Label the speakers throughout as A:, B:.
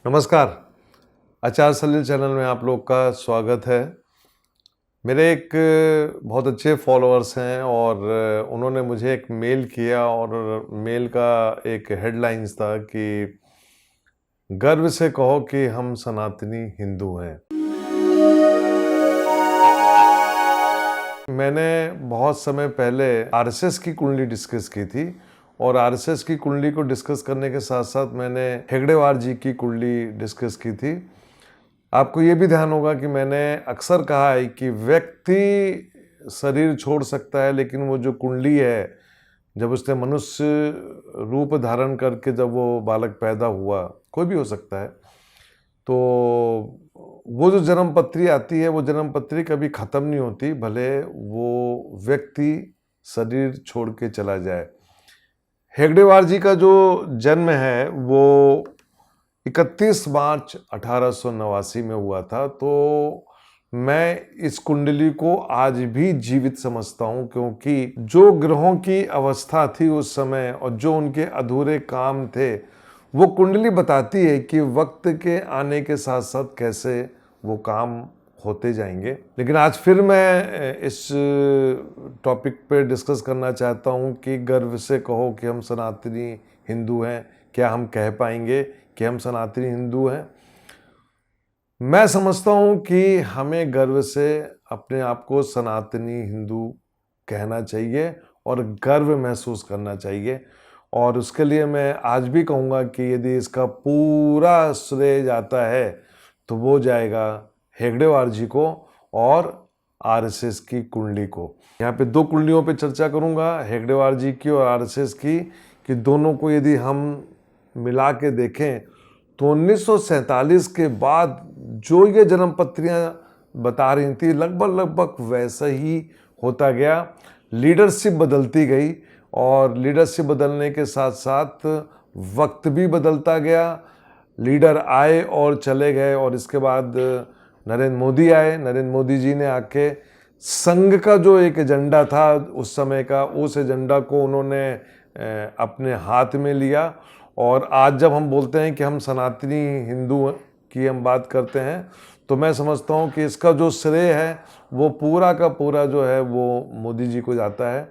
A: नमस्कार। आचार सलील चैनल में आप लोग का स्वागत है। मेरे एक बहुत अच्छे फॉलोअर्स हैं और उन्होंने मुझे एक मेल किया और मेल का एक हेडलाइंस था कि गर्व से कहो कि हम सनातनी हिंदू हैं। मैंने बहुत समय पहले आरएसएस की कुंडली डिस्कस की थी और आरएसएस की कुंडली को डिस्कस करने के साथ साथ मैंने हेगड़ेवार जी की कुंडली डिस्कस की थी। आपको ये भी ध्यान होगा कि मैंने अक्सर कहा है कि व्यक्ति शरीर छोड़ सकता है, लेकिन वो जो कुंडली है, जब उसने मनुष्य रूप धारण करके जब वो बालक पैदा हुआ, कोई भी हो सकता है, तो वो जो जन्म पत्री आती है, वो जन्म पत्री कभी ख़त्म नहीं होती, भले वो व्यक्ति शरीर छोड़ के चला जाए। हेगड़ेवार जी का जो जन्म है वो 31 मार्च 1889 में हुआ था। तो मैं इस कुंडली को आज भी जीवित समझता हूँ, क्योंकि जो ग्रहों की अवस्था थी उस समय और जो उनके अधूरे काम थे, वो कुंडली बताती है कि वक्त के आने के साथ साथ कैसे वो काम होते जाएंगे। लेकिन आज फिर मैं इस टॉपिक पे डिस्कस करना चाहता हूँ कि गर्व से कहो कि हम सनातनी हिंदू हैं। क्या हम कह पाएंगे कि हम सनातनी हिंदू हैं? मैं समझता हूँ कि हमें गर्व से अपने आप को सनातनी हिंदू कहना चाहिए और गर्व महसूस करना चाहिए। और उसके लिए मैं आज भी कहूँगा कि यदि इसका पूरा श्रेय जाता है तो वो जाएगा हेगड़ेवार जी को और आरएसएस की कुंडली को। यहाँ पे दो कुंडलियों पे चर्चा करूँगा, हेगड़ेवार जी की और आरएसएस की, कि दोनों को यदि हम मिला के देखें तो 1947 के बाद जो ये जन्म पत्रियाँ बता रही थी, लगभग वैसा ही होता गया। लीडरशिप बदलती गई और लीडरशिप बदलने के साथ साथ वक्त भी बदलता गया। लीडर आए और चले गए और इसके बाद नरेंद्र मोदी आए। नरेंद्र मोदी जी ने आके संघ का जो एक एजेंडा था उस समय का, उस एजेंडा को उन्होंने अपने हाथ में लिया। और आज जब हम बोलते हैं कि हम सनातनी हिंदू की हम बात करते हैं, तो मैं समझता हूँ कि इसका जो श्रेय है वो पूरा का पूरा जो है वो मोदी जी को जाता है,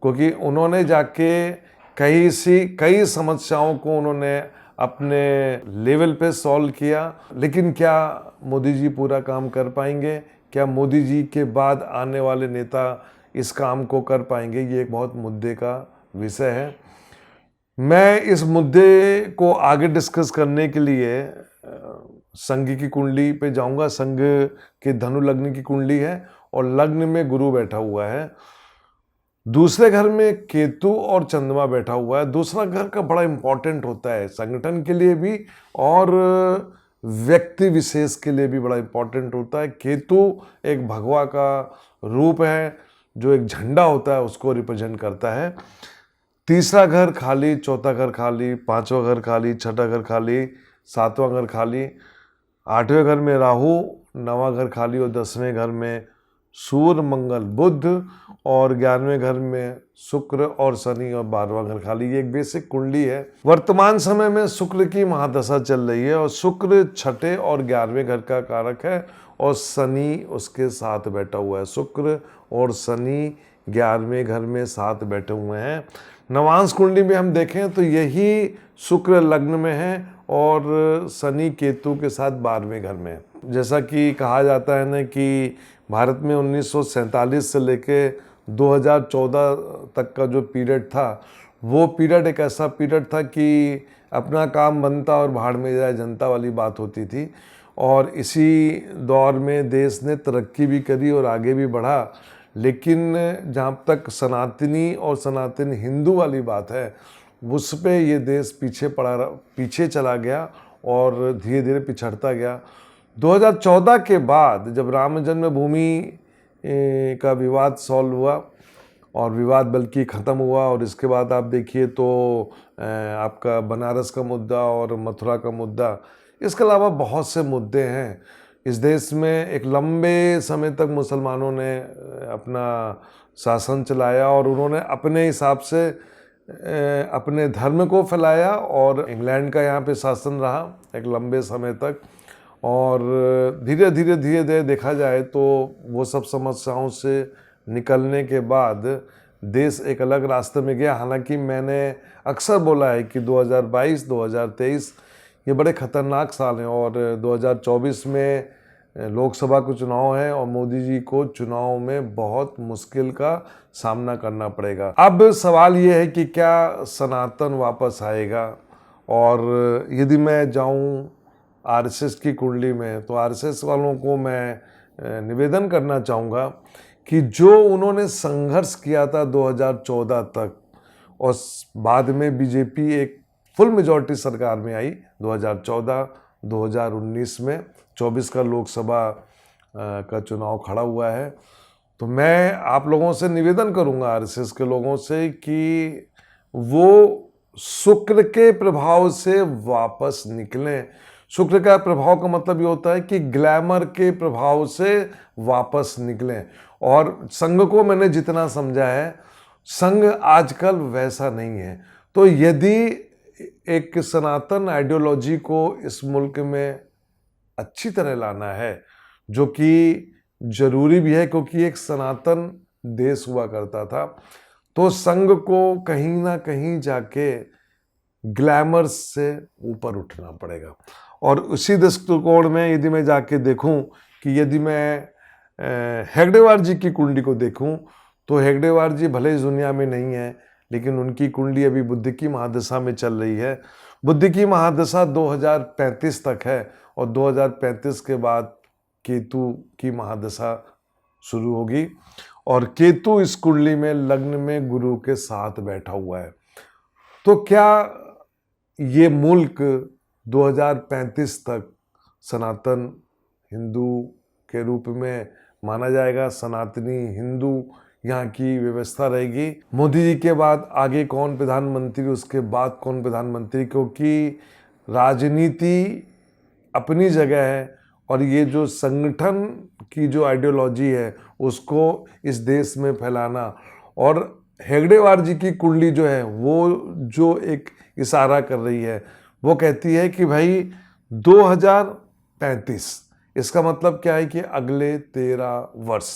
A: क्योंकि उन्होंने जाके कई समस्याओं को उन्होंने अपने लेवल पे सॉल्व किया। लेकिन क्या मोदी जी पूरा काम कर पाएंगे? क्या मोदी जी के बाद आने वाले नेता इस काम को कर पाएंगे? ये एक बहुत मुद्दे का विषय है। मैं इस मुद्दे को आगे डिस्कस करने के लिए संघ की कुंडली पे जाऊंगा। संघ के धनु लग्न की कुंडली है और लग्न में गुरु बैठा हुआ है। दूसरे घर में केतु और चंद्रमा बैठा हुआ है। दूसरा घर का बड़ा इंपॉर्टेंट होता है संगठन के लिए भी और व्यक्ति विशेष के लिए भी बड़ा इंपॉर्टेंट होता है। केतु एक भगवा का रूप है, जो एक झंडा होता है उसको रिप्रेजेंट करता है। तीसरा घर खाली, चौथा घर खाली, पांचवा घर खाली, छठा घर खाली, सातवां घर खाली, आठवें घर में राहु, नवां घर खाली और 10वें घर में सूर्य मंगल बुध और 11वें घर में शुक्र और शनि और 12वां घर खाली। ये एक बेसिक कुंडली है। वर्तमान समय में शुक्र की महादशा चल रही है और शुक्र छठे और 11वें घर का कारक है और शनि उसके साथ बैठा हुआ है। शुक्र और शनि 11वें घर में साथ बैठे हुए हैं। नवांश कुंडली में हम देखें तो यही शुक्र लग्न में है और शनि केतु के साथ 12वें घर में। जैसा कि कहा जाता है ना कि भारत में 1947 से लेके 2014 तक का जो पीरियड था, वो पीरियड एक ऐसा पीरियड था कि अपना काम बनता और भाड़ में जाए जनता वाली बात होती थी। और इसी दौर में देश ने तरक्की भी करी और आगे भी बढ़ा। लेकिन जहाँ तक सनातनी और सनातन हिंदू वाली बात है, उस पे ये देश पीछे चला गया और धीरे धीरे पिछड़ता गया। 2014 के बाद जब राम जन्मभूमि का विवाद सॉल्व हुआ और विवाद बल्कि ख़त्म हुआ, और इसके बाद आप देखिए तो आपका बनारस का मुद्दा और मथुरा का मुद्दा, इसके अलावा बहुत से मुद्दे हैं। इस देश में एक लंबे समय तक मुसलमानों ने अपना शासन चलाया और उन्होंने अपने हिसाब से अपने धर्म को फैलाया और इंग्लैंड का यहाँ पे शासन रहा एक लंबे समय तक। और धीरे धीरे देखा जाए तो वो सब समस्याओं से निकलने के बाद देश एक अलग रास्ते में गया। हालांकि मैंने अक्सर बोला है कि 2022 2023 ये बड़े खतरनाक साल हैं और 2024 में लोकसभा के चुनाव है और मोदी जी को चुनाव में बहुत मुश्किल का सामना करना पड़ेगा। अब सवाल ये है कि क्या सनातन वापस आएगा। और यदि मैं जाऊं आरएसएस की कुंडली में तो आरएसएस वालों को मैं निवेदन करना चाहूँगा कि जो उन्होंने संघर्ष किया था 2014 तक और बाद में बीजेपी एक फुल मेजॉरिटी सरकार में आई 2014 2019 में 24 का लोकसभा का चुनाव खड़ा हुआ है। तो मैं आप लोगों से निवेदन करूंगा आरएसएस के लोगों से कि वो शुक्र के प्रभाव से वापस निकलें। शुक्र का प्रभाव का मतलब ये होता है कि ग्लैमर के प्रभाव से वापस निकलें। और संघ को मैंने जितना समझा है संघ आजकल वैसा नहीं है। तो यदि एक सनातन आइडियोलॉजी को इस मुल्क में अच्छी तरह लाना है, जो कि जरूरी भी है क्योंकि एक सनातन देश हुआ करता था, तो संघ को कहीं ना कहीं जाके ग्लैमर से ऊपर उठना पड़ेगा। और उसी दृष्टिकोण में यदि मैं जाके देखूं कि यदि मैं हेगडेवार जी की कुंडली को देखूं तो हेगडेवार जी भले इस दुनिया में नहीं है, लेकिन उनकी कुंडली अभी बुध की महादशा में चल रही है। बुध की महादशा 2035 तक है और 2035 के बाद केतु की महादशा शुरू होगी और केतु इस कुंडली में लग्न में गुरु के साथ बैठा हुआ है। तो क्या ये मुल्क 2035 तक सनातन हिंदू के रूप में माना जाएगा? सनातनी हिंदू यहाँ की व्यवस्था रहेगी? मोदी जी के बाद आगे कौन प्रधानमंत्री, उसके बाद कौन प्रधानमंत्री? क्योंकि राजनीति अपनी जगह है और ये जो संगठन की जो आइडियोलॉजी है उसको इस देश में फैलाना। और हेगडेवार जी की कुंडली जो है वो जो एक इशारा कर रही है वो कहती है कि भाई 2035, इसका मतलब क्या है कि अगले 13 वर्ष,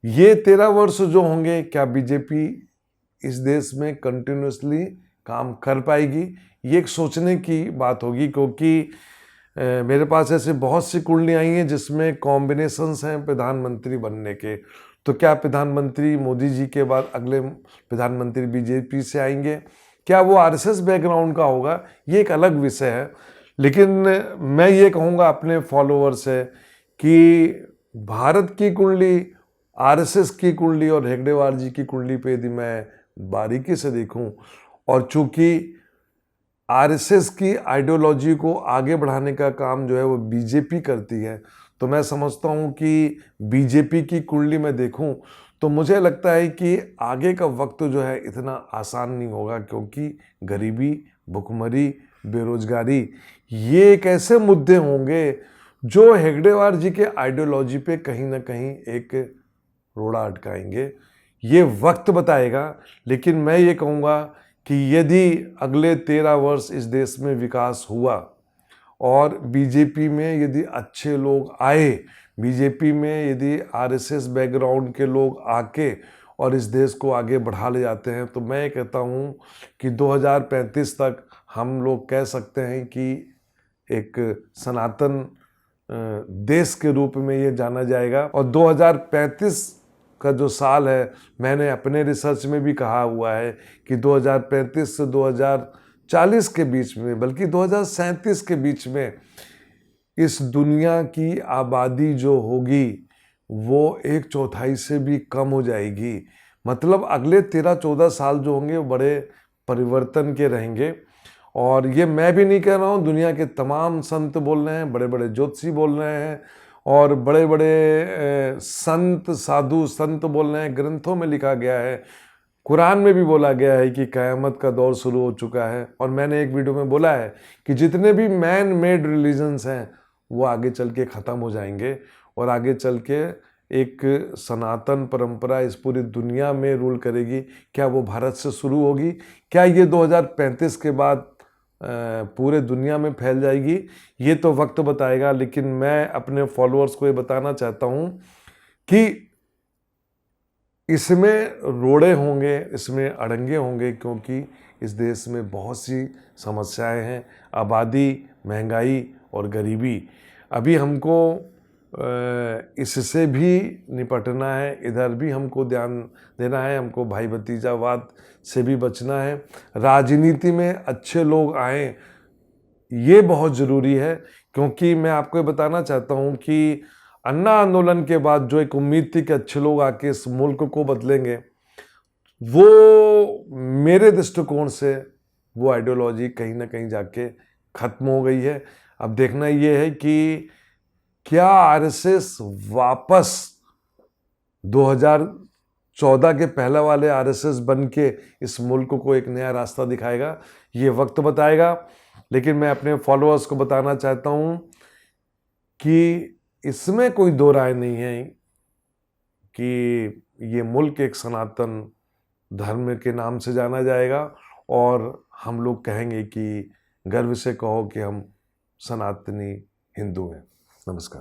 A: ये 13 वर्ष जो होंगे, क्या बीजेपी इस देश में कंटिन्यूसली काम कर पाएगी? ये एक सोचने की बात होगी। क्योंकि मेरे पास ऐसे बहुत सी कुंडली आई हैं जिसमें कॉम्बिनेशंस हैं प्रधानमंत्री बनने के। तो क्या प्रधानमंत्री मोदी जी के बाद अगले प्रधानमंत्री बीजेपी से आएंगे? क्या वो आरएसएस बैकग्राउंड का होगा? ये एक अलग विषय है। लेकिन मैं ये कहूँगा अपने फॉलोअर से कि भारत की कुंडली, आरएसएस की कुंडली और हेगडेवार जी की कुंडली पे यदि मैं बारीकी से देखूं, और चूंकि आरएसएस की आइडियोलॉजी को आगे बढ़ाने का काम जो है वो बीजेपी करती है, तो मैं समझता हूं कि बीजेपी की कुंडली में देखूं तो मुझे लगता है कि आगे का वक्त जो है इतना आसान नहीं होगा। क्योंकि गरीबी, भुखमरी, बेरोजगारी ये एक ऐसे मुद्दे होंगे जो हेगडेवार जी के आइडियोलॉजी पे कहीं ना कहीं एक रोड़ा अटकाएंगे। ये वक्त बताएगा। लेकिन मैं ये कहूँगा कि यदि अगले 13 वर्ष इस देश में विकास हुआ और बीजेपी में यदि अच्छे लोग आए, बीजेपी में यदि आरएसएस बैकग्राउंड के लोग आके और इस देश को आगे बढ़ा ले जाते हैं, तो मैं कहता हूँ कि 2035 तक हम लोग कह सकते हैं कि एक सनातन देश के रूप में ये जाना जाएगा। और 2035 का जो साल है, मैंने अपने रिसर्च में भी कहा हुआ है कि 2035 से 2040 के बीच में, बल्कि 2037 के बीच में इस दुनिया की आबादी जो होगी वो 1/4 से भी कम हो जाएगी। मतलब अगले 13-14 साल जो होंगे वो बड़े परिवर्तन के रहेंगे। और ये मैं भी नहीं कह रहा हूँ, दुनिया के तमाम संत बोल रहे हैं, बड़े बड़े ज्योतिषी बोल रहे हैं और बड़े बड़े संत, साधु संत बोल रहे हैं। ग्रंथों में लिखा गया है, कुरान में भी बोला गया है कि क़यामत का दौर शुरू हो चुका है। और मैंने एक वीडियो में बोला है कि जितने भी मैन मेड रिलीजन्स हैं वो आगे चल के ख़त्म हो जाएंगे और आगे चल के एक सनातन परंपरा इस पूरी दुनिया में रूल करेगी? क्या वो भारत से शुरू होगी? क्या ये 2035 के बाद पूरे दुनिया में फैल जाएगी? ये तो वक्त बताएगा। लेकिन मैं अपने फॉलोअर्स को ये बताना चाहता हूँ कि इसमें रोड़े होंगे, इसमें अड़ंगे होंगे, क्योंकि इस देश में बहुत सी समस्याएं हैं। आबादी, महंगाई और गरीबी। अभी हमको इससे भी निपटना है, इधर भी हमको ध्यान देना है, हमको भाई भतीजावाद से भी बचना है। राजनीति में अच्छे लोग आएँ, ये बहुत ज़रूरी है। क्योंकि मैं आपको ये बताना चाहता हूँ कि अन्ना आंदोलन के बाद जो एक उम्मीद थी कि अच्छे लोग आके इस मुल्क को बदलेंगे, वो मेरे दृष्टिकोण से वो आइडियोलॉजी कहीं ना कहीं जाके खत्म हो गई है। अब देखना ये है कि क्या आरएसएस वापस 2014 के पहले वाले आरएसएस बन के इस मुल्क को एक नया रास्ता दिखाएगा? ये वक्त बताएगा। लेकिन मैं अपने फॉलोअर्स को बताना चाहता हूँ कि इसमें कोई दो राय नहीं है कि ये मुल्क एक सनातन धर्म के नाम से जाना जाएगा, और हम लोग कहेंगे कि गर्व से कहो कि हम सनातनी हिंदू हैं। नमस्कार।